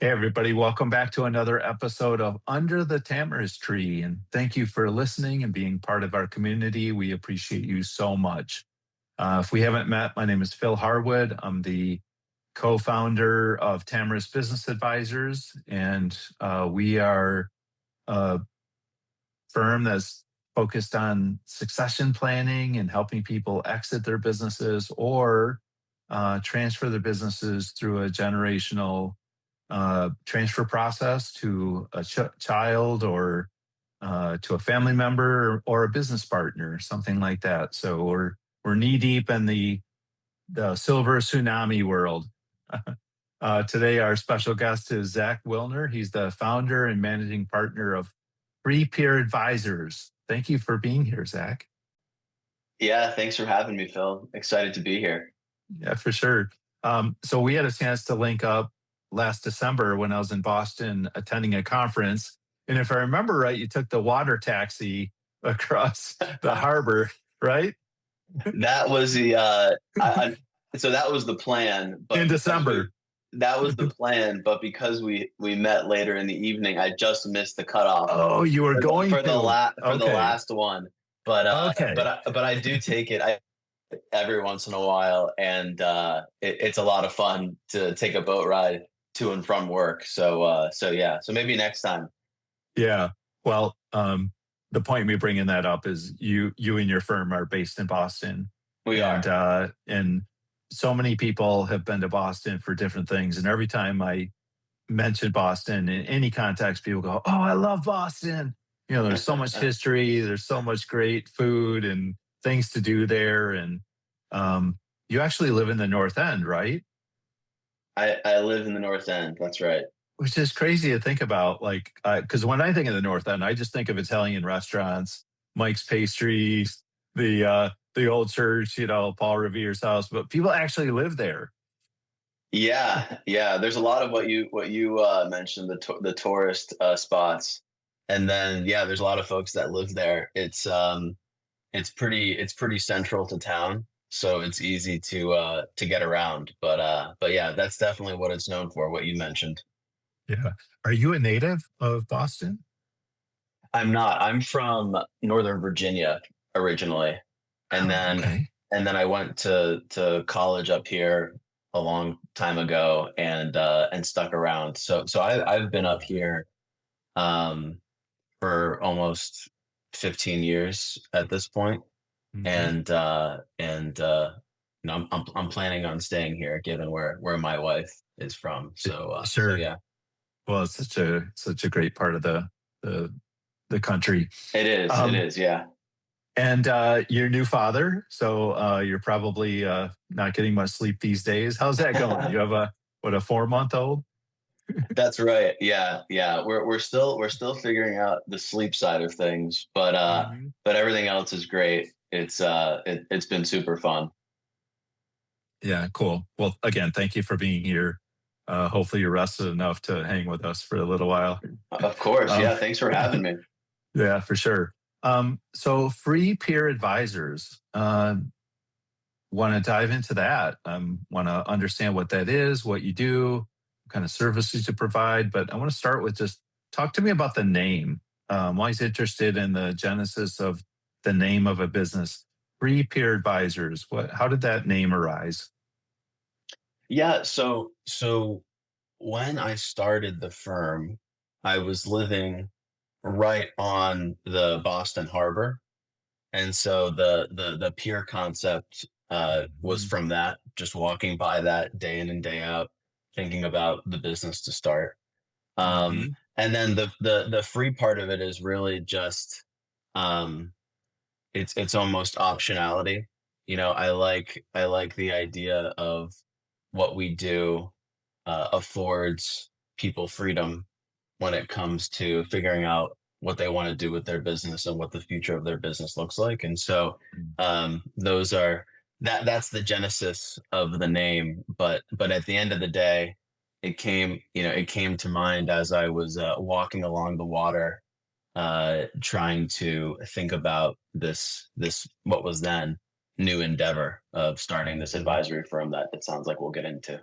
Hey, everybody, welcome back to another episode of Under the Tamarisk Tree. And thank you for listening and being part of our community. We appreciate you so much. If we haven't met, my name is Phil Harwood. I'm the co founder of Tamarisk Business Advisors, and we are a firm that's focused on succession planning and helping people exit their businesses or transfer their businesses through a generational transfer process to a child or to a family member or a business partner, something like that. So we're knee deep in the silver tsunami world. Today, our special guest is Zach Willner. He's the founder and managing partner of Pier Advisors. Thank you for being here, Zach. Yeah, thanks for having me, Phil. Excited to be here. Yeah, for sure. So we had a chance to link up last December when I was in Boston attending a conference. And if I remember right, you took the water taxi across the harbor, right? That was so that was the plan, but In December. that was the plan, but because we met later in the evening, I just missed the cutoff Oh, you were going for to. the Okay. last one. But Okay. I do take it every once in a while, and it's a lot of fun to take a boat ride to and from work. So yeah, so maybe next time. Yeah. Well, the point me bringing that up is you and your firm are based in Boston, We and are. and so many people have been to Boston for different things, and every time I mention Boston in any context, people go, "Oh, I love Boston." There's so much history, there's so much great food and things to do there, and you actually live in the North End, right? I live in the North End. That's right. Which is crazy to think about, like, because when I think of the North End, I just think of Italian restaurants, Mike's Pastries, the old church, Paul Revere's house, but people actually live there. Yeah. There's a lot of what you mentioned, the tourist spots, and then yeah, there's a lot of folks that live there. It's pretty central to town, so it's easy to get around. But yeah, that's definitely what it's known for. What you mentioned. Yeah. Are you a native of Boston? I'm not. I'm from Northern Virginia originally, and Oh, then okay. I went to college up here a long time ago and stuck around. So I've been up here um, for almost 15 years at this point, Hmm. and I'm planning on staying here given where my wife is from. So Sure. yeah, Well, it's such a great part of the the country. it is. It Um, is. Yeah. and you're a new father, so you're probably not getting much sleep these days. How's that going? You have a 4-month old? That's right. Yeah. We're still figuring out the sleep side of things, Mhm. but everything else is great. It's been super fun. Yeah, cool. Well, again, thank you for being here. Hopefully, you're rested enough to hang with us for a little while. Of course. Um, Yeah. Thanks for having me. yeah, for sure. So, free peer advisors. Want to dive into that? Want to understand what that is, what you do, what kind of services you provide. But I want to start with just talk to me about the name. I'm always interested in the genesis of the name of a business. Free peer advisors. How did that name arise? Yeah. So when I started the firm, I was living right on the Boston Harbor. And so the pier concept was Mhm. from that, just walking by that day in and day out, thinking about the business to start. Um, Mhm. and then the free part of it is really just um, it's almost optionality. I like the idea of what we do affords people freedom when it comes to figuring out what they want to do with their business and what the future of their business looks like. And so those are that's the genesis of the name. But at the end of the day, it came to mind as I was walking along the water, trying to think about this what was then new endeavor of starting this advisory firm that it sounds like we'll get into.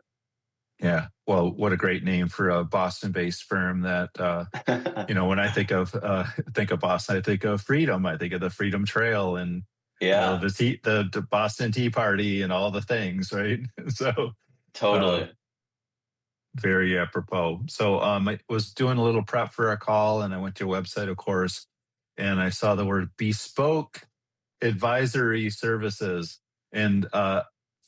Yeah. Well, what a great name for a Boston-based firm that, when I think of Boston, I think of freedom. I think of the Freedom Trail and, Yeah, the Boston Tea Party and all the things, right? So, uh, totally. very apropos. So, I was doing a little prep for a call, and I went to your website, of course, and I saw the word bespoke advisory services. And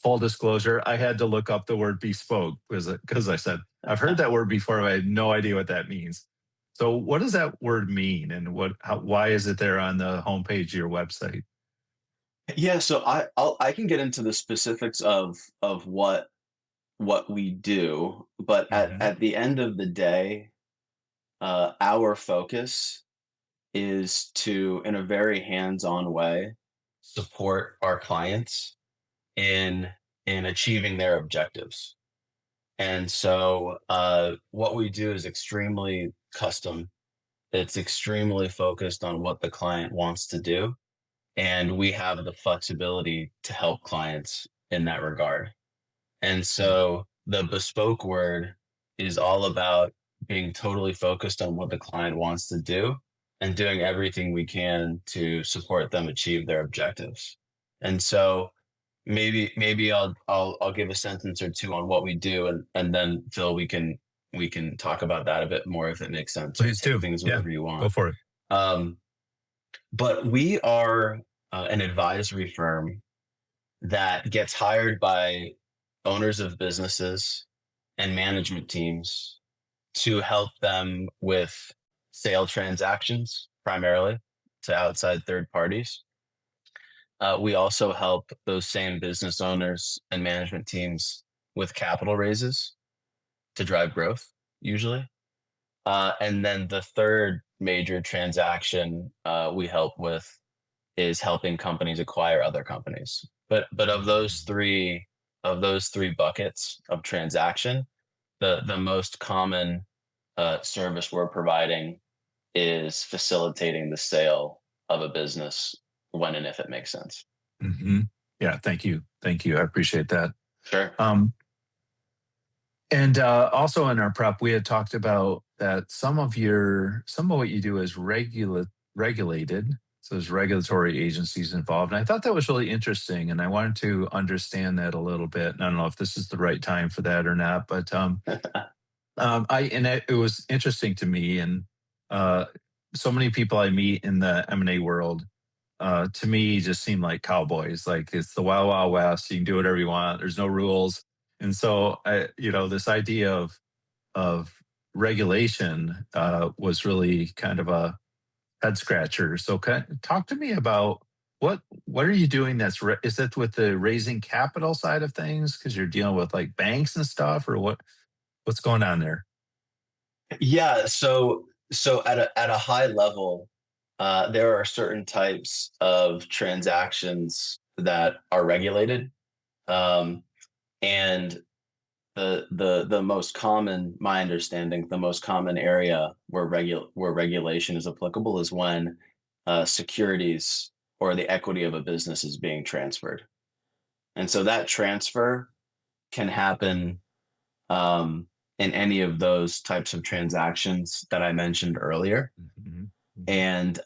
full disclosure, I had to look up the word bespoke because I said I've heard that word before, but I had no idea what that means. So, what does that word mean, and why is it there on the homepage of your website? Yeah, so I can get into the specifics of what we do, but Hmm. at the end of the day, our focus is to, in a very hands-on way, support our clients in achieving their objectives. And so, what we do is extremely custom. It's extremely focused on what the client wants to do, and we have the flexibility to help clients in that regard. And so the bespoke word is all about being totally focused on what the client wants to do and doing everything we can to support them achieve their objectives. And so maybe I'll give a sentence or two on what we do, and then Phil, we can talk about that a bit more if it makes sense, or Please take do. things Yeah, wherever you go want. for it. Um, but we are an advisory firm that gets hired by owners of businesses and management teams to help them with sale transactions, primarily to outside third parties. We also help those same business owners and management teams with capital raises to drive growth, usually. And then the third major transaction we help with is helping companies acquire other companies. But of those three buckets of transaction, the most common service we're providing is facilitating the sale of a business when and if it makes sense. Hmm. Yeah, thank you, thank you. I appreciate that. Sure. Um, And also in our prep, we had talked about that some of what you do is regulated. So there's regulatory agencies involved. And I thought that was really interesting. And I wanted to understand that a little bit. And I don't know if this is the right time for that or not, but it was interesting to me. And uh, so many people I meet in the M&A world, to me, just seem like cowboys. Like it's the wild, wild west. You can do whatever you want. There's no rules. And so, this idea of regulation was really kind of a head scratcher. So, talk to me about what are you doing? Is it with the raising capital side of things because you're dealing with like banks and stuff, or what's going on there? Yeah. So at a high level, there are certain types of transactions that are regulated, um, and the most common, my understanding, the most common area where regulation is applicable is when securities or the equity of a business is being transferred, and so that transfer can happen in any of those types of transactions that I mentioned earlier. Mhm, mhm, And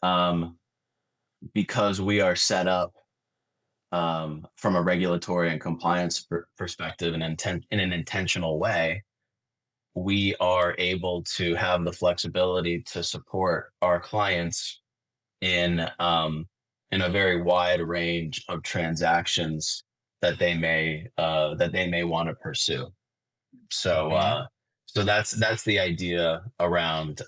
because we are set up from a regulatory and compliance perspective and in an intentional way, we are able to have the flexibility to support our clients in a very wide range of transactions that they may want to pursue. So mhm, that's the idea around.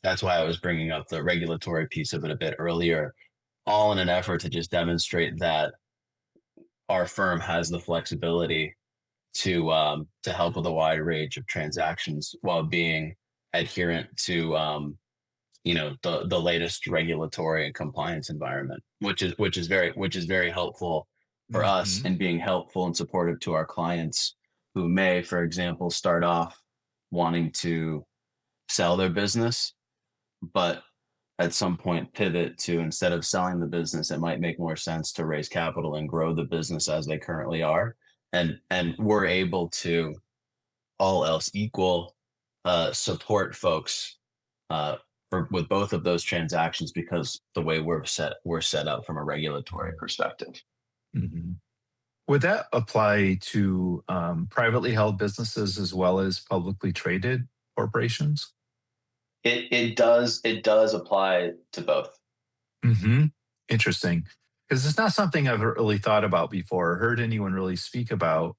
That's why I was bringing up the regulatory piece of it a bit earlier, all in an effort to just demonstrate that our firm has the flexibility to help with a wide range of transactions while being adherent to the latest regulatory and compliance environment, which is very helpful for us mhm, and being helpful and supportive to our clients who may, for example, start off wanting to sell their business, but at some point pivot to, instead of selling the business, it might make more sense to raise capital and grow the business as they currently are. And we're able to all else equal, support folks uh, with both of those transactions because the way we're set up from a regulatory perspective. Mhm. Would that apply to privately held businesses as well as publicly traded corporations? It does apply to both. Hmm. Interesting. Because it's not something I've really thought about before, or heard anyone really speak about.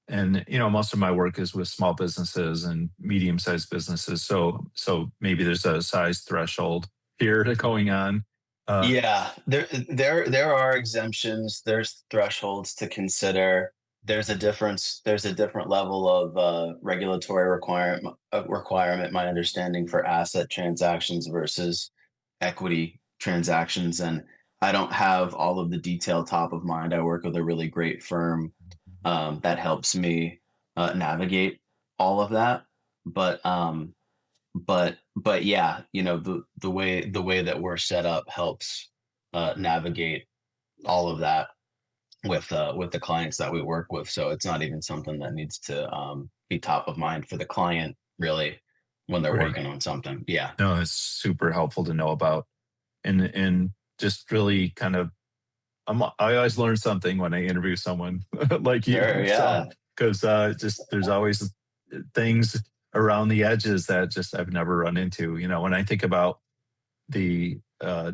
And most of my work is with small businesses and medium-sized businesses. So maybe there's a size threshold here to going on. Uh, Yeah, there are exemptions. There's thresholds to consider. There's a different level of regulatory requirement. My understanding for asset transactions versus equity transactions, and I don't have all of the detail top of mind. I work with a really great firm that helps me navigate all of that. But but yeah, the way that we're set up helps navigate all of that with the clients that we work with. So it's not even something that needs to be top of mind for the client really when they're right. working on something. Yeah. No, it's super helpful to know about, and just really kind of I always learn something when I interview someone like Sure. you. So Yeah. because just there's always things around the edges that just I've never run into. When I think about the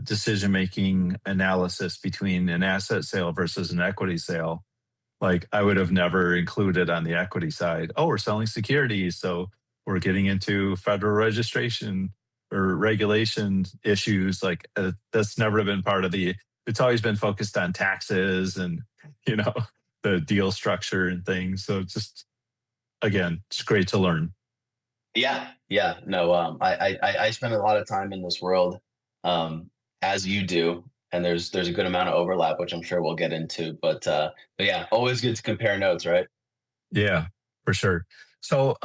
decision making analysis between an asset sale versus an equity sale, like I would have never included on the equity side. Oh, we're selling securities, so we're getting into federal registration or regulation issues. Like that's never been part of the. It's always been focused on taxes and you know the deal structure and things. So it's just again, it's great to learn. Yeah. Yeah. No, I spend a lot of time in this world, um, as you do, and there's a good amount of overlap, which I'm sure we'll get into. But yeah, always good to compare notes, right? Yeah, for sure. So,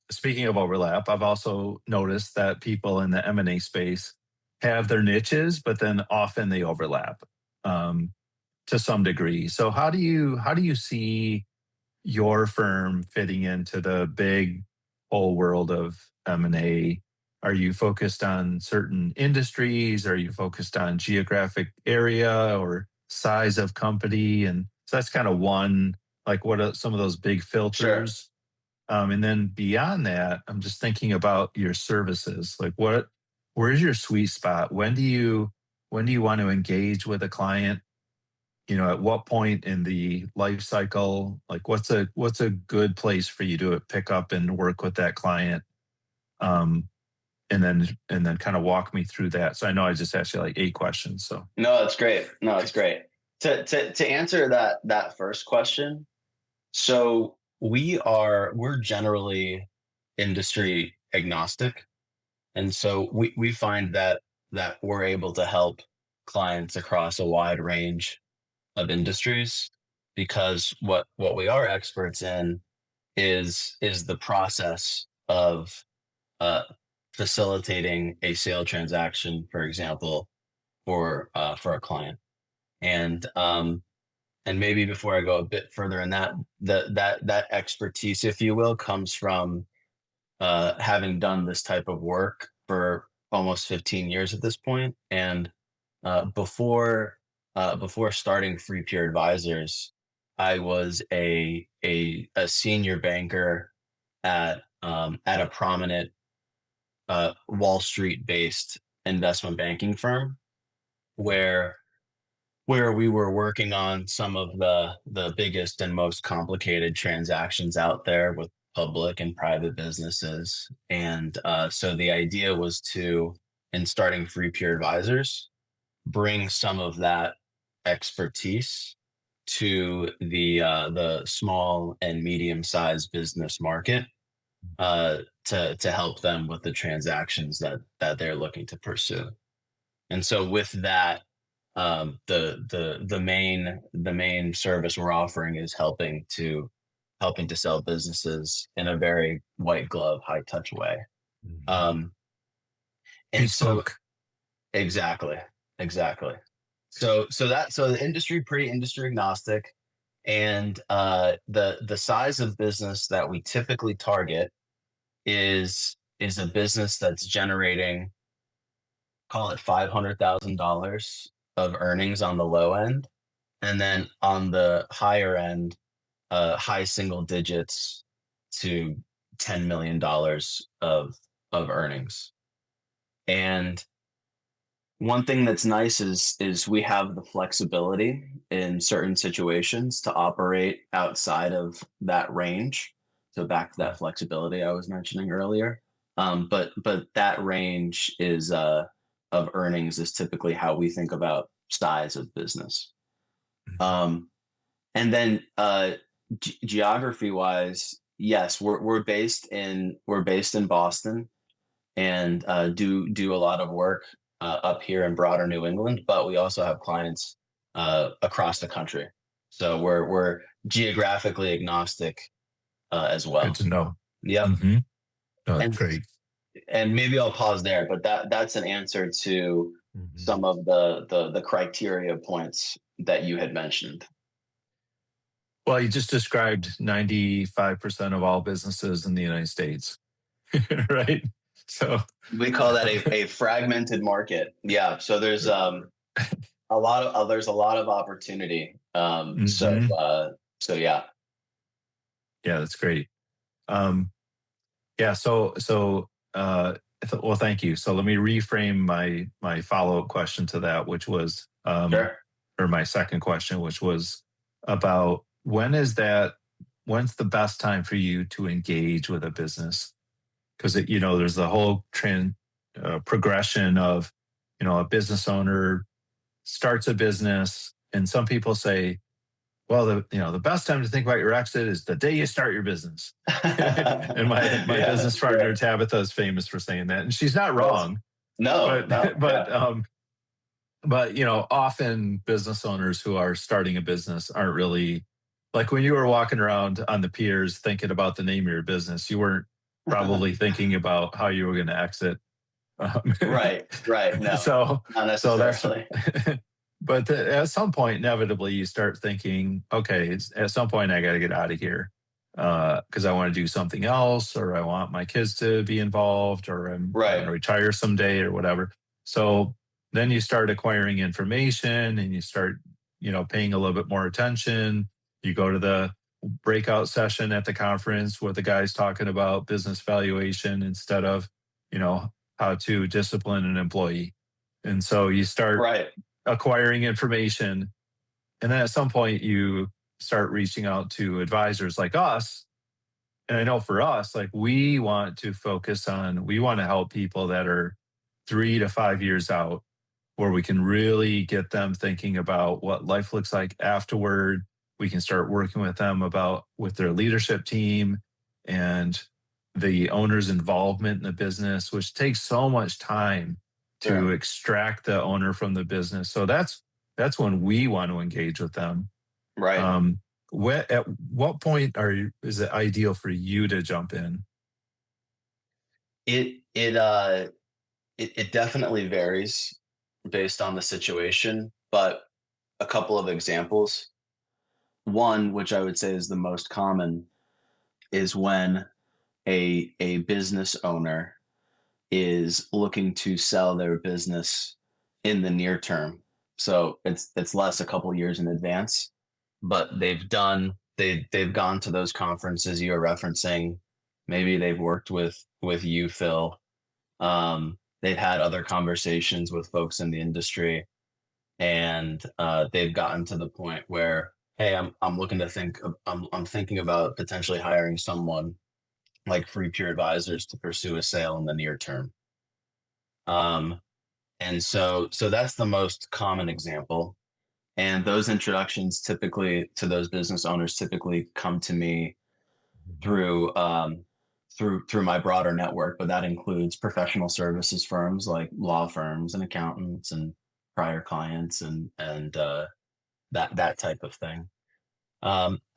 speaking of overlap, I've also noticed that people in the M&A space have their niches, but then often they overlap um, to some degree. So, how do you see your firm fitting into the big whole world of M&A? Are you focused on certain industries? Are you focused on geographic area or size of company? And so that's kind of one, like what are some of those big Sure. filters? And then beyond that, I'm just thinking about your services. Like where's your sweet spot? When do you want to engage with a client? At what point in the life cycle, like what's a good place for you to pick up and work with that client, um and then kind of walk me through that. So I know I just asked you like 8 questions, so No, it's great. No, it's great. To answer that first question, so we're generally industry agnostic, and so we find that we're able to help clients across a wide range of industries because what we are experts in is the process of uh, facilitating a sale transaction, for example, for a client. And and maybe before I go a bit further in that, that expertise, if you will, comes from having done this type of work for almost 15 years at this point. And before starting Free Peer Advisors, I was a senior banker at a prominent Wall Street based investment banking firm where we were working on some of the biggest and most complicated transactions out there with public and private businesses. And so the idea was to, in starting Free Peer Advisors, bring some of that expertise to the small and medium sized business market to help them with the transactions that they're looking to pursue. And so with that, the main service we're offering is helping to sell businesses in a very white glove, high touch way. Mhm. Um, and so Bespoke. exactly, exactly. So the industry pretty industry agnostic. And the size of business that we typically target is a business that's generating, call it $500,000 of earnings on the low end, and then on the higher end, high single digits to $10 million of earnings. And one thing that's nice is we have the flexibility in certain situations to operate outside of that range. So back to that flexibility I was mentioning earlier. But that range is of earnings is typically how we think about size of business. Um, and then geography wise, yes, we're based in Boston and do a lot of work up here in broader New England, but we also have clients across the country. So we're geographically agnostic as Good well. to know. Yep. Mm-hmm. Oh, that's And great. and maybe I'll pause there, but that's an answer to Mhm. some of the criteria points that you had mentioned. Well, you just described 95% of all businesses in the United States, right? So, We call that a fragmented market. Yeah. So there's a lot of opportunity. mhm. So yeah. Yeah, that's great. Um, yeah, well, thank you. So let me reframe my follow-up question to that, which was, Sure. or my second question, which was about when's the best time for you to engage with a business? Because there's the whole progression of, a business owner starts a business, and some people say, well, the best time to think about your exit is the day you start your business. And my Yeah, business partner right. Tabitha is famous for saying that, and she's not Yes. wrong. No, But no, yeah. often business owners who are starting a business aren't really like when you were walking around on the piers thinking about the name of your business. You weren't probably thinking about how you were going to exit. Um, Right, right. No, so not so that's necessarily. but at some point inevitably you start thinking, okay, at some point I got to get out of here because I want to do something else, or I want my kids to be involved, or I'm going Right, to retire someday or whatever. So then you start acquiring information and you start paying a little bit more attention. You go to the breakout session at the conference where the guy's talking about business valuation instead of you know how to discipline an employee. And so you start right, acquiring information. And then at some point, you start reaching out to advisors like us. And I know for us, like we want to help people that are 3 to 5 years out, where we can really get them thinking about what life looks like afterward. We can start working with them about with their leadership team and the owner's involvement in the business, which takes so much time to sure. extract the owner from the business. So that's when we want to engage with them. Right. Um, at what point is it ideal for you to jump in? It it uh it definitely varies based on the situation, but a couple of examples. One, which I would say is the most common, is when a business owner is looking to sell their business in the near term. So it's less a couple years in advance, but they've gone to those conferences you are referencing. Maybe they've worked with you, Phil. They've had other conversations with folks in the industry, and they've gotten to the point where, hey, I'm looking to I'm thinking about potentially hiring someone like Free Pure Advisors to pursue a sale in the near term. Um, and so that's the most common example. And those introductions typically to those business owners typically come to me through through my broader network, but that includes professional services firms like law firms and accountants and prior clients and that type of thing.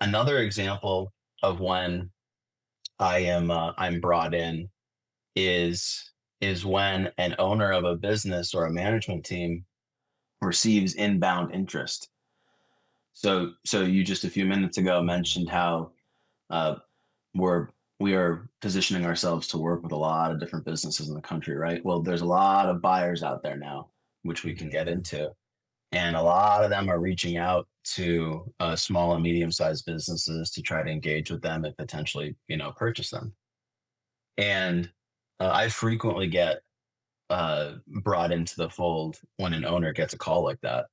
Another example of when I'm brought in is is when an owner of a business or a management team receives inbound interest. So you just a few minutes ago mentioned how uh, we're we are positioning ourselves to work with a lot of different businesses in the country, right? Well, there's a lot of buyers out there now, which we can get Mhm. into, and a lot of them are reaching out to small and medium-sized businesses to try to engage with them and potentially, purchase them. And I frequently get brought into the fold when an owner gets a call like that,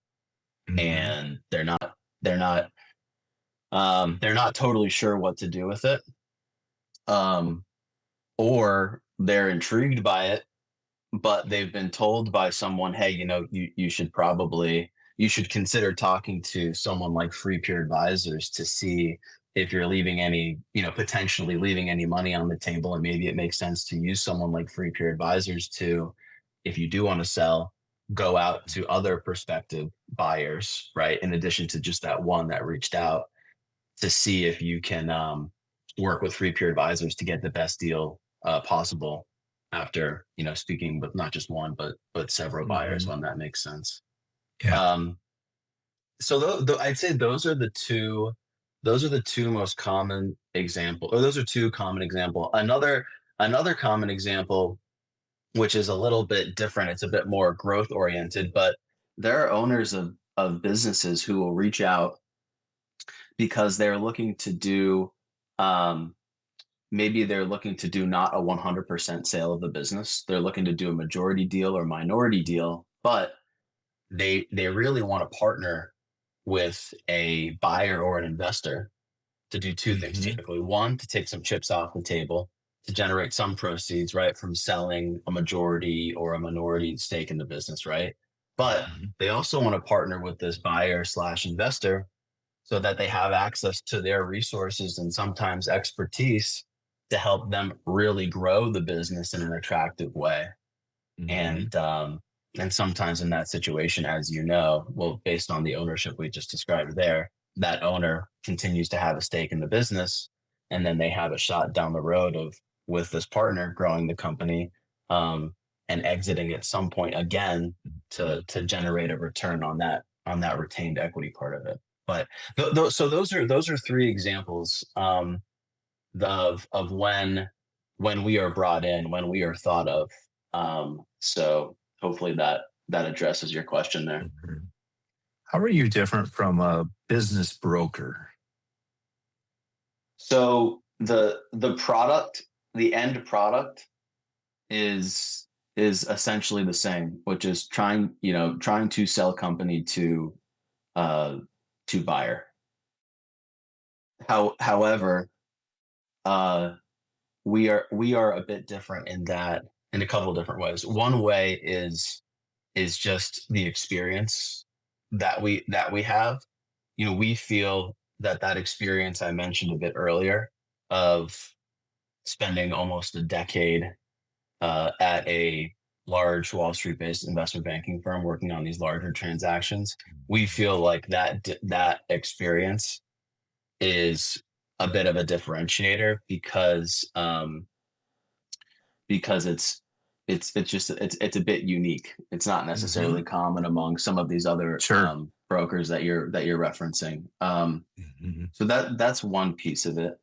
Mhm. and they're not they're not totally sure what to do with it, um, or they're intrigued by it, but they've been told by someone, hey, you should consider talking to someone like Free Peer Advisors to see if you're leaving any, potentially leaving any money on the table, and maybe it makes sense to use someone like Free Peer Advisors to, if you do want to sell, go out to other prospective buyers, right? In addition to just that one that reached out, to see if you can work with Free Peer Advisors to get the best deal possible after, speaking with not just one but several buyers, Mhm. when that makes sense. Yeah. Um, so I'd say those are the two most common example, or those are two common example. Another common example, which is a little bit different. It's a bit more growth oriented, but there are owners of businesses who will reach out because they're looking to do, um, maybe they're looking to do not a 100% sale of the business. They're looking to do a majority deal or minority deal, but they really want to partner with a buyer or an investor to do two things Mhm. typically. One, to take some chips off the table to generate some proceeds, right, from selling a majority or a minority stake in the business, right? But Mhm. they also want to partner with this buyer slash investor so that they have access to their resources and sometimes expertise to help them really grow the business in an attractive way. Mhm. And sometimes in that situation, as you know, well, based on the ownership we just described there, that owner continues to have a stake in the business, and then they have a shot down the road of, with this partner, growing the company, um, and exiting at some point again to generate a return on that retained equity part of it. But so those are three examples, of when we are brought in, when we are thought of. So hopefully that addresses your question there. Mhm. How are you different from a business broker? So the product, the end product is essentially the same, which is trying to sell company uh to buyer. However, uh we are a bit different in that, in a couple of different ways. One way is just the experience that we have. We feel that experience I mentioned a bit earlier, of spending almost a decade at a large Wall Street based investment banking firm working on these larger transactions. We feel like that experience is a bit of a differentiator, because it's a bit unique. It's not necessarily Mhm. common among some of these other Sure. brokers that you're referencing. Mhm. So that's one piece of it.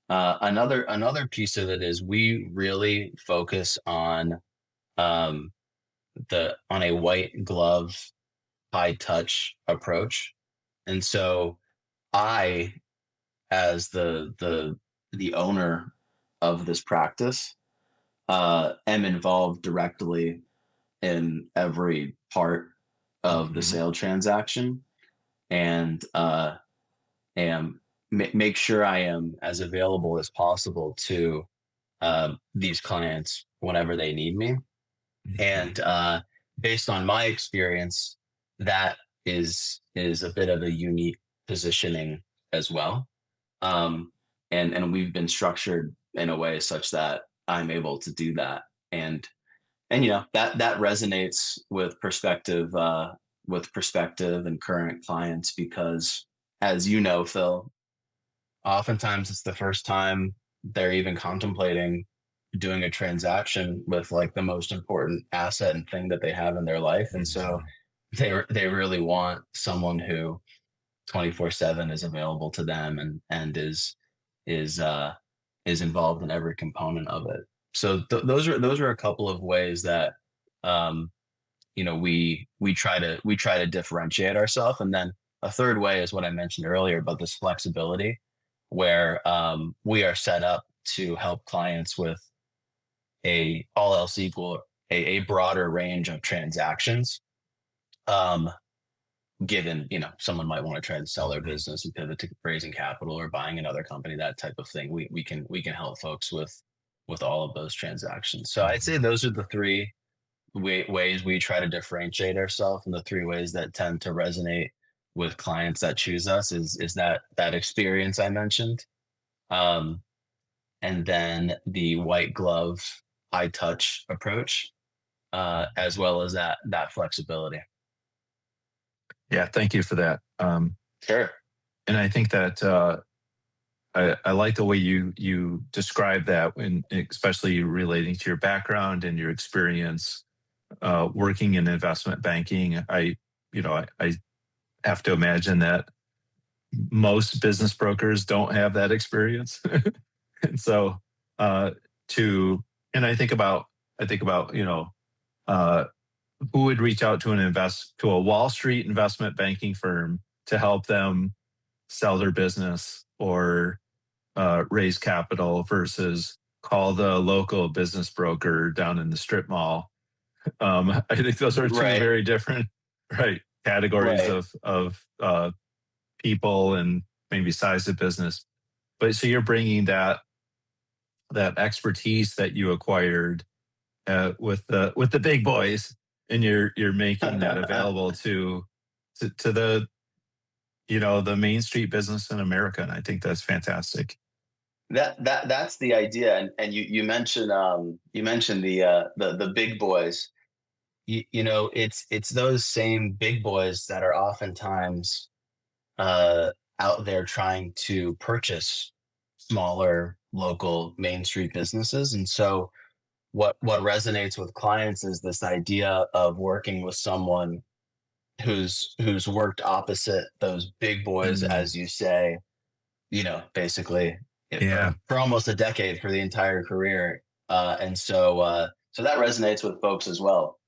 Another piece of it is we really focus um, on a white glove, high touch approach, and so I, as the owner of this practice, am involved directly in every part of the Mhm. sale transaction, and am make sure I am as available as possible to these clients whenever they need me. And Mhm. based on my experience, that is a bit of a unique positioning as well. Um, and we've been structured in a way such that I'm able to do that. And that resonates with prospective and current clients, because, as you know, Phil, oftentimes it's the first time they're even contemplating doing a transaction with like the most important asset and thing that they have in their life, and so Mhm. they really want someone who 24/7 is available to them, and is uh is involved in every component of it. So those are a couple of ways that um we try to differentiate ourselves. And then a third way is what I mentioned earlier about this flexibility, where we are set up to help clients with a all else equal a broader range of transactions. Um, given someone might want to try to sell their business and pivot to raising capital or buying another company, that type of thing, we can help folks with all of those transactions. So I'd say those are the three ways we try to differentiate ourselves, and the three ways that tend to resonate with clients that choose us is that experience I mentioned, um, and then the white glove, high touch approach, as well as that flexibility. Yeah, thank you for that. Sure. And I think that I like the way you describe that, when especially relating to your background and your experience working in investment banking. I have to imagine that most business brokers don't have that experience, and so uh, to and I think about uh, who would reach out to a Wall Street investment banking firm to help them sell their business or raise capital versus call the local business broker down in the strip mall. I think those are two Right. very different, right, categories Right. of people and maybe size of business. But so you're bringing that expertise that you acquired with the big boys, and you're making that available to the Main Street business in America, and I think that's fantastic. That's the idea. And you mentioned the big boys. It's those same big boys that are oftentimes uh, out there trying to purchase smaller local Main Street businesses. And so what resonates with clients is this idea of working with someone who's worked opposite those big boys, Mm, as you say, basically, yeah, for almost a decade, for the entire career. And so that resonates with folks as well.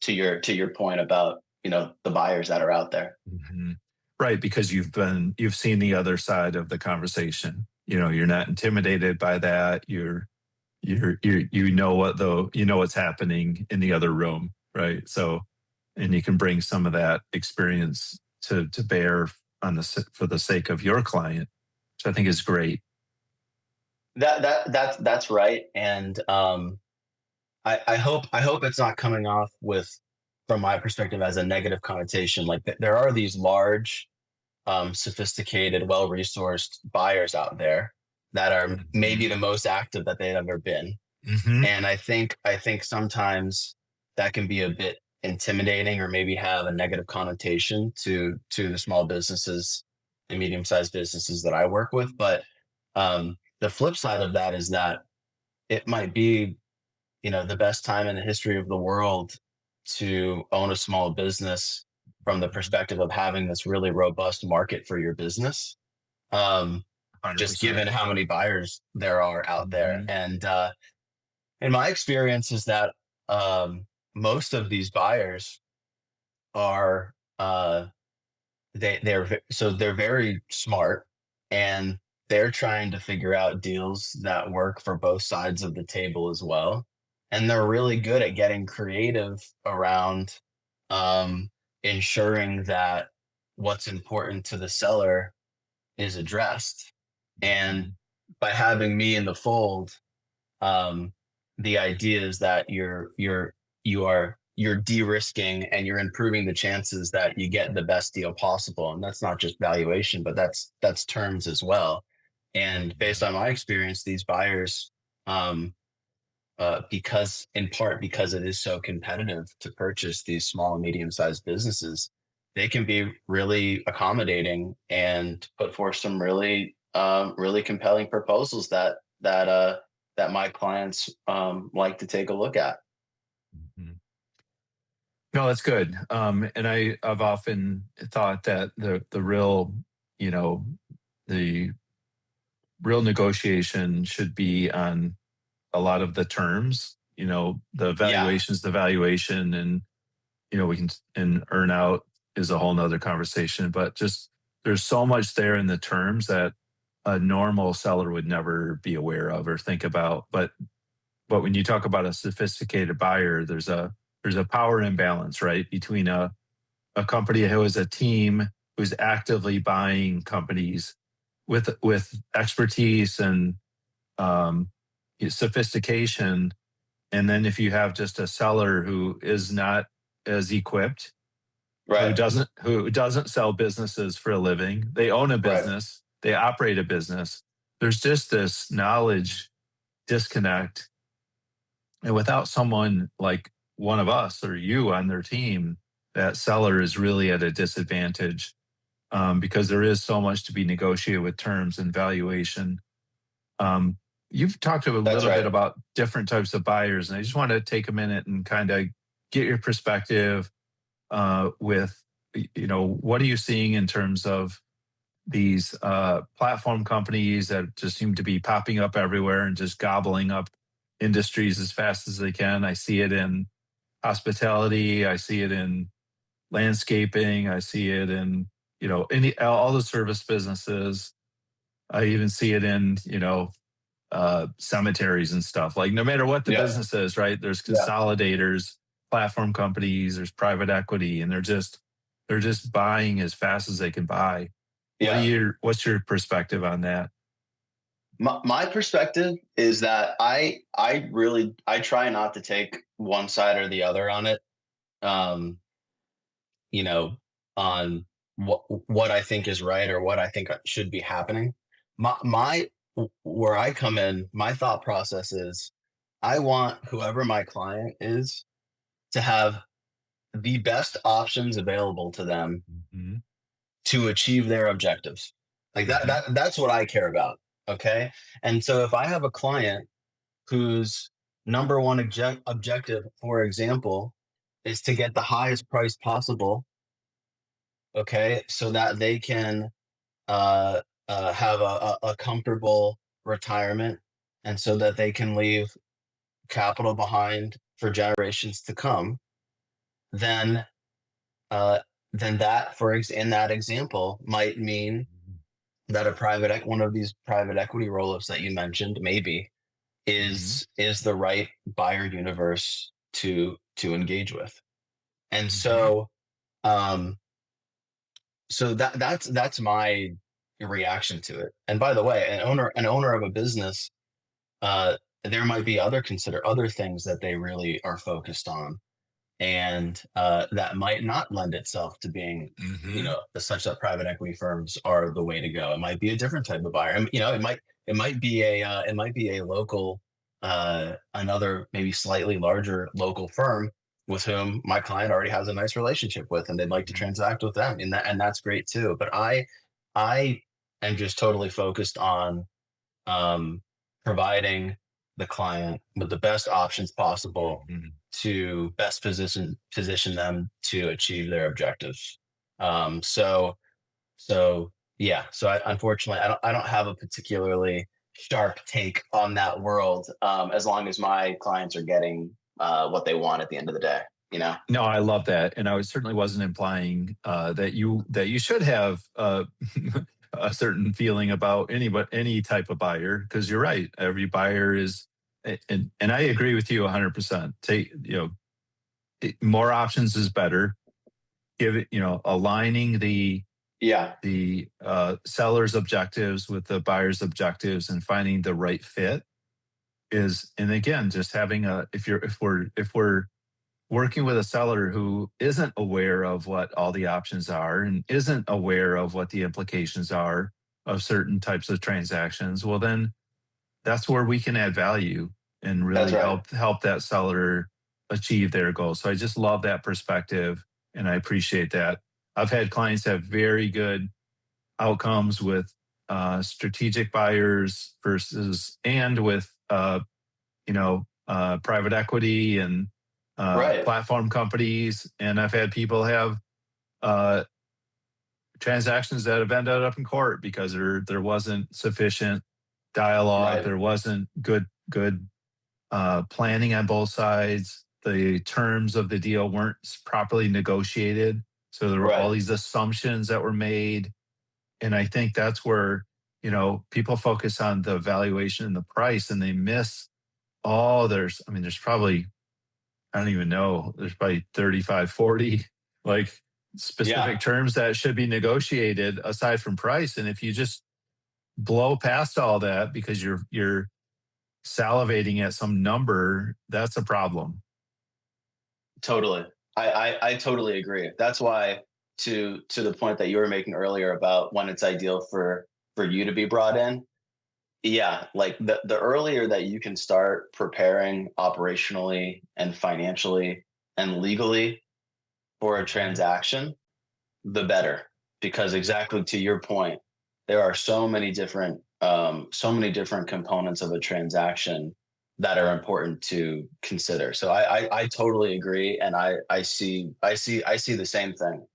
To your point about the buyers that are out there. mhm. Right, because you've seen the other side of the conversation. You're not intimidated by that. You know what's happening in the other room, right? So, and you can bring some of that experience to bear for the sake of your client, which I think is great. That's right. And I hope it's not coming off with, from my perspective, as a negative connotation. Like, there are these large, sophisticated, well-resourced buyers out there that are maybe Mhm. the most active that they've ever been. Mhm. And I think sometimes that can be a bit intimidating, or maybe have a negative connotation to the small businesses and medium-sized businesses that I work with. But the flip side of that is that it might be, the best time in the history of the world to own a small business, from the perspective of having this really robust market for your business. Um, just 100%. given how many buyers there are out there. Mhm. And in my experience is that most of these buyers are they're very smart, and they're trying to figure out deals that work for both sides of the table as well. And they're really good at getting creative around um, ensuring that what's important to the seller is addressed. And Mhm. by having me in the fold, um, the idea is that you're de-risking, and you're improving the chances that you get the best deal possible. And that's not just valuation, but that's terms as well. And based Mhm. on my experience, these buyers, um, because in part because it is so competitive to purchase these small and medium-sized businesses, they can be really accommodating and put forth some really compelling proposals that my clients like to take a look at. Mhm. No, that's good. And I've often thought that the real, you know, the real negotiation should be on a lot of the terms. The Yeah, valuation's the valuation, and we can, and earn out is a whole nother conversation. But just there's so much there in the terms that a normal seller would never be aware of or think about. But when you talk about a sophisticated buyer, there's a power imbalance, right, between a company who is a team who's actively buying companies with expertise and um, sophistication, and then if you have just a seller who is not as equipped, who right, doesn't sell businesses for a living, they own a right. business, they operate a business. There's just this knowledge disconnect, and without someone like one of us or you on their team, that seller is really at a disadvantage, because there is so much to be negotiated with terms and valuation. Um, you've talked a That's little bit right. about different types of buyers, and I just want to take a minute and kind of get your perspective, with, what are you seeing in terms of these platform companies that just seem to be popping up everywhere and just gobbling up industries as fast as they can. I see it in hospitality, I see it in landscaping, I see it in, any all the service businesses. I even see it in, cemeteries and stuff. Like, no matter what the Yeah, business is, right? There's yeah, consolidators, platform companies, there's private equity, and they're just buying as fast as they can buy. yeah. What's your perspective on that? My perspective is that I try not to take one side or the other on it. Um, you know, on what I think is right or what I think should be happening. My where I come in, my thought process is I want whoever my client is to have the best options available to them Mhm, to achieve their objectives. Like mhm, that's what I care about. Okay. And so if I have a client whose number one objective, for example, is to get the highest price possible, okay, so that they can uh, have a comfortable retirement and so that they can leave capital behind for generations to come, then uh, then that in that example might mean that one of these private equity roll-ups that you mentioned maybe mhm, is the right buyer universe to engage with. And mhm, um that's my reaction to it. And by the way, an owner of a business, uh there might be other things that they really are focused on, and that might not lend itself to being, mhm, such that private equity firms are the way to go. It might be a different type of buyer. It might be a local, another maybe slightly larger local firm with whom my client already has a nice relationship with, and they'd like to mhm, transact with them, and that's great too. But I am just totally focused on um, providing the client with the best options possible mhm. to best position them to achieve their objectives. Um, so so yeah. So unfortunately, I don't have a particularly sharp take on that world. As long as my clients are getting what they want at the end of the day, you know. No, I love that, and certainly wasn't implying that you should have a certain feeling about any type of buyer, because you're right. Every buyer is, and I agree with you 100%. Take, more options is better. Give it, aligning Yeah, the seller's objectives with the buyer's objectives and finding the right fit is, and again, just having a if we're working with a seller who isn't aware of what all the options are and isn't aware of what the implications are of certain types of transactions, well, then that's where we can add value and that's really right. help that seller achieve their goals. So I just love that perspective, and I appreciate that. I've had clients have very good outcomes with strategic buyers versus, and with private equity, and Right. platform companies, and I've had people have uh, transactions that have ended up in court because there wasn't sufficient dialogue, Right. there wasn't good planning on both sides. The terms of the deal weren't properly negotiated, so there were all Right. these assumptions that were made, and I think that's where people focus on the valuation and the price, and they miss there's probably I don't even know. There's probably 35, 40 like Yeah. specific terms that should be negotiated aside from price. And if you just blow past all that because you're salivating at some number, that's a problem. Totally. I totally agree. That's why, to the point that you were making earlier about when it's ideal for you to be brought in. Yeah, like the earlier that you can start preparing operationally and financially and legally for a Mhm. transaction, the better. Because exactly to your point, there are so many different components of a transaction that are important to consider. So I totally agree, and I see the same thing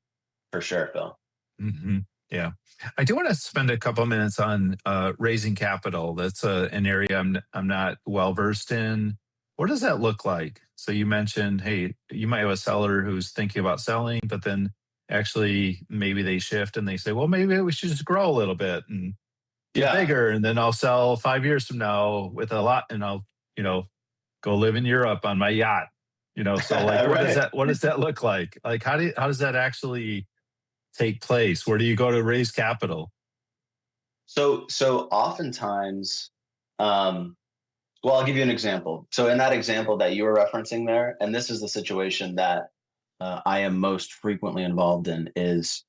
for sure, Phil. Mhm. Yeah. I do want to spend a couple minutes on raising capital. That's an area I'm not well versed in. What does that look like? So you mentioned, hey, you might have a seller who's thinking about selling, but then actually maybe they shift and they say, well, maybe we should just grow a little bit and get Yeah. bigger, and then I'll sell 5 years from now with a lot, and I'll you know go live in Europe on my yacht. So like, Right. what does that look like? Like, how does that actually take place? Where do you go to raise capital? So oftentimes, um, well, I'll give you an example. So in that example that you were referencing there, and this is the situation that I am most frequently involved in, is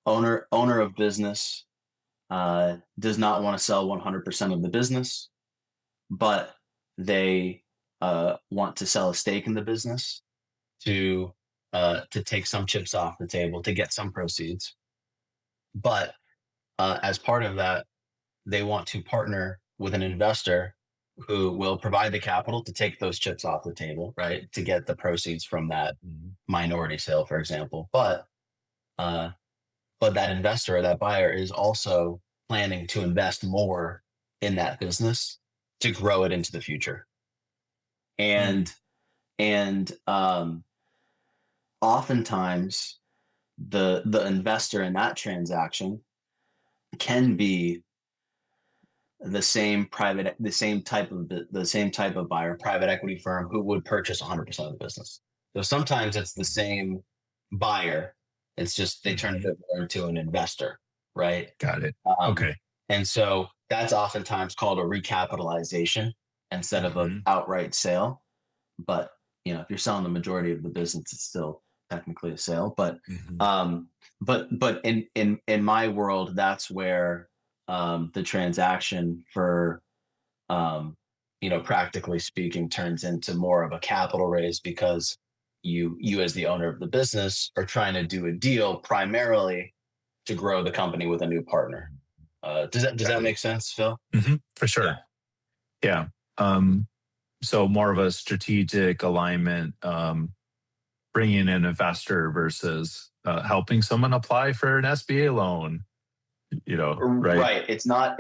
owner of business does not want to sell 100% of the business, but they want to sell a stake in the business to to take some chips off the table to get some proceeds. But as part of that, they want to partner with an investor who will provide the capital to take those chips off the table, right? To get the proceeds from that Mhm. minority sale, for example. Uh, but that investor or that buyer is also planning to invest more in that business to grow it into the future. Mm. And oftentimes the investor in that transaction can be the same type of buyer, private equity firm who would purchase 100% of the business. So sometimes it's the same buyer. It's just they turn Mhm. it more into an investor, right? Got it. Um, Okay. and so that's oftentimes called a recapitalization instead of an Mhm. outright sale. But if you're selling the majority of the business, it's still technically a sale. But Mhm. um, but in my world, that's where the transaction for practically speaking, turns into more of a capital raise because you as the owner of the business are trying to do a deal primarily to grow the company with a new partner. Does that Got it. make sense, Phil? For Yeah. sure. Yeah. Um, so more of a strategic alignment, bringing in an investor versus helping someone apply for an SBA loan. Right? Right. It's not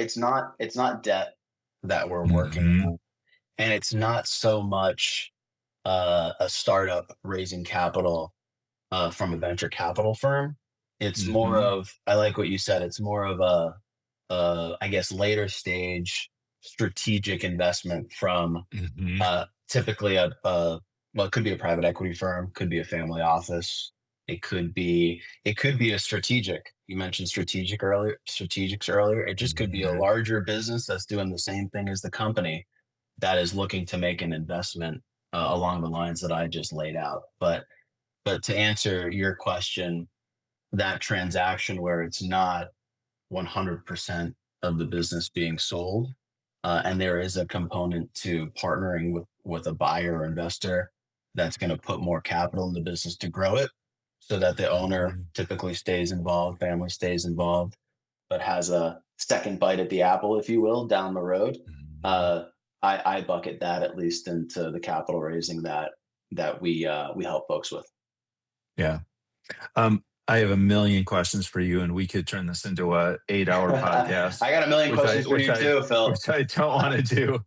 debt that we're working Hmm. on, and it's not so much a startup raising capital from a venture capital firm. It's more Hmm. of, I like what you said. It's more of I guess, later stage strategic investment from Hmm. typically well, it could be a private equity firm, could be a family office. It could be a strategic. You mentioned strategics earlier. It just could be a Hmm. larger business that's doing the same thing as the company that is looking to make an investment along the lines that I just laid out. But to answer your question, that transaction where it's not 100% of the business being sold, and there is a component to partnering with a buyer or investor that's going to put more capital in the business to grow it, so that the owner Hmm. typically stays involved, family stays involved, but has a second bite at the apple, if you will, down the road. Hmm. Uh, I bucket that at least into the capital raising that we help folks with. Yeah. I have a million questions for you, and we could turn this into a 8-hour podcast, I got a million which I questions for which you I too, Phil. which I don't want to do.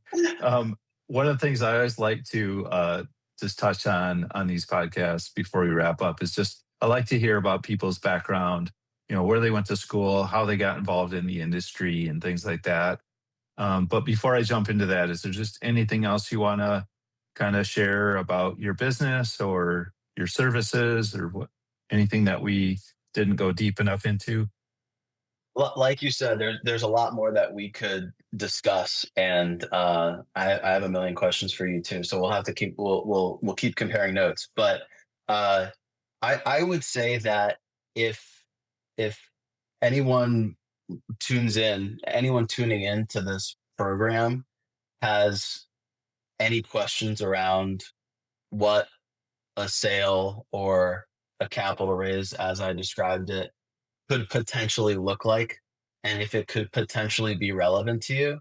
One of the things I always like to just touch on these podcasts before we wrap up is just I like to hear about people's background, where they went to school, how they got involved in the industry, and things like that. But before I jump into that, is there just anything else you want to kind of share about your business or your services or anything that we didn't go deep enough into? Like you said, there's a lot more that we could discuss, and I have a million questions for you too. So we'll have to we'll keep comparing notes. But uh, I would say that if anyone anyone tuning in to this program has any questions around what a sale or a capital raise, as I described it, could potentially look like, and if it could potentially be relevant to you,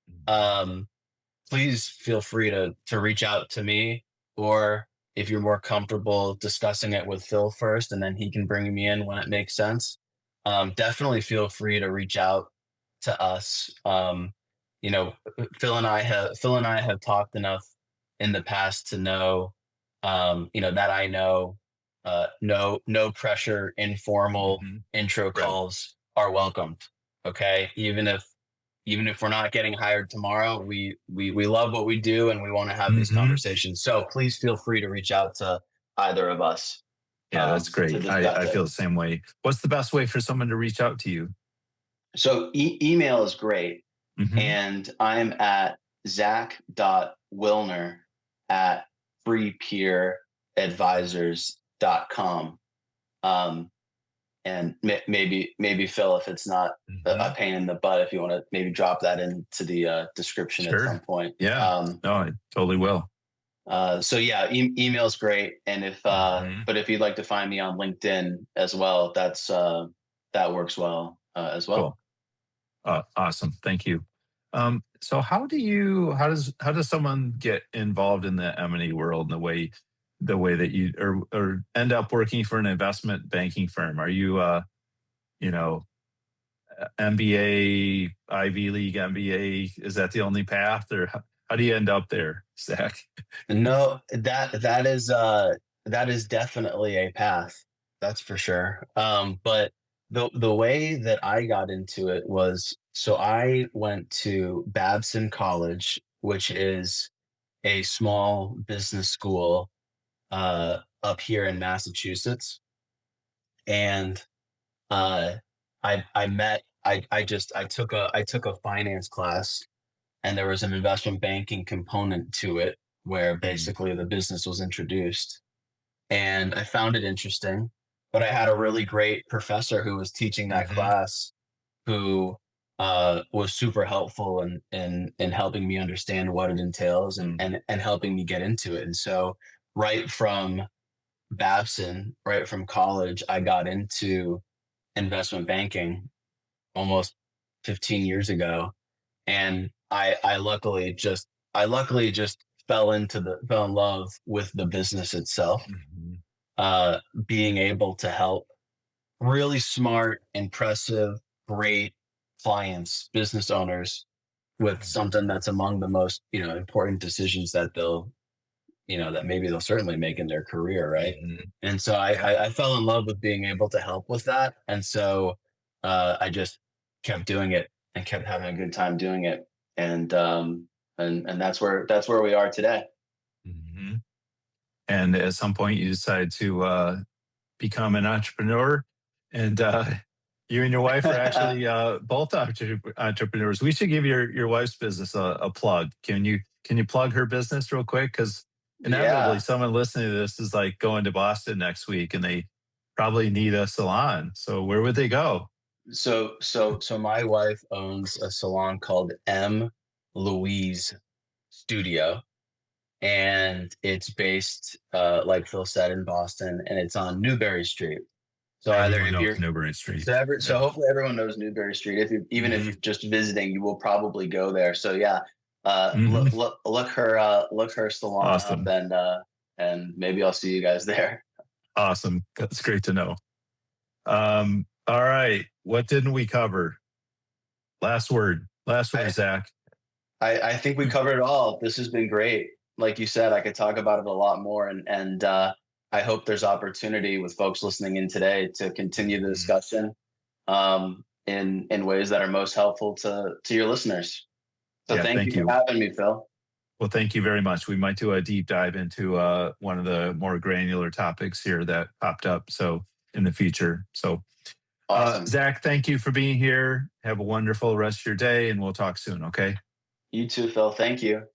Mhm. um, please feel free to reach out to me, or if you're more comfortable discussing it with Phil first, and then he can bring me in when it makes sense. Definitely feel free to reach out to us. You know, Phil and I have talked enough in the past to know, that I know, no pressure, informal Mhm. intro Right. calls are welcomed. Okay, even if we're not getting hired tomorrow, we love what we do and we want to have these Hmm. conversations. So please feel free to reach out to either of us Yeah, that's to great. I discuss it. feel the same way. What's the best way for someone to reach out to you? So email is great, Hmm. and I'm at Zach.Willner at freepieradvisors.com. Um, and maybe Phil, if it's not a Hmm. pain in the butt, if you want to maybe drop that into the description at some Sure. point. Yeah. No, I totally will. So yeah, email's great, and Hmm. but if you'd like to find me on LinkedIn as well, that works well as well. Cool. Awesome. Thank you. So how does someone get involved in the M&A world in the way that you or end up working for an investment banking firm? Are you you know MBA, Ivy League MBA? Is that the only path, or how do you end up there, Zach? No, that is definitely a path. That's for sure. But the way that I got into it was, so I went to Babson College, which is a small business school up here in Massachusetts, and uh, I met I took a finance class, and there was an investment banking component to it where Mm. basically the business was introduced, and I found it interesting. But I had a really great professor who was teaching that Hmm. class, who was super helpful in helping me understand what it entails, Mm. and helping me get into it. And so, right from right from college, I got into investment banking almost 15 years ago, and I luckily just fell in love with the business itself. Hmm. uh Being able to help really smart, impressive, great clients, business owners, with something that's among the most, important decisions that that maybe they'll certainly make in their career, right? Hmm. And so Yeah. I fell in love with being able to help with that, and so I just kept doing it and kept having a good time doing it, and that's where we are today. Hmm. And at some point, you decide to become an entrepreneur, and you and your wife are actually both entrepreneurs. We should give your wife's business a plug. Can you plug her business real quick? Because inevitably, Yeah. someone listening to this is like going to Boston next week, and they probably need a salon. So where would they go? So my wife owns a salon called M. Louise Studio, and it's based, like Phil said, in Boston, and it's on Newbury Street. So either Everyone if knows you're Newbury Street. so Yeah. hopefully everyone knows Newbury Street. Even if Hmm. you're just visiting, you will probably go there. So yeah, Hmm. Look her salon up, Awesome. and maybe I'll see you guys there. Awesome. That's great to know. All right. What didn't we cover? Last word. Last word, I Zach. I think we covered it all. This has been great. Like you said, I could talk about it a lot more, and I hope there's opportunity with folks listening in today to continue the Mhm. discussion in ways that are most helpful to your listeners. So Yeah, thank you thank for you. having me, Phil. Well, thank you very much. We might do a deep dive into one of the more granular topics here that popped up. So in the future. So, Awesome. Zach, thank you for being here. Have a wonderful rest of your day, and we'll talk soon. Okay. You too, Phil. Thank you.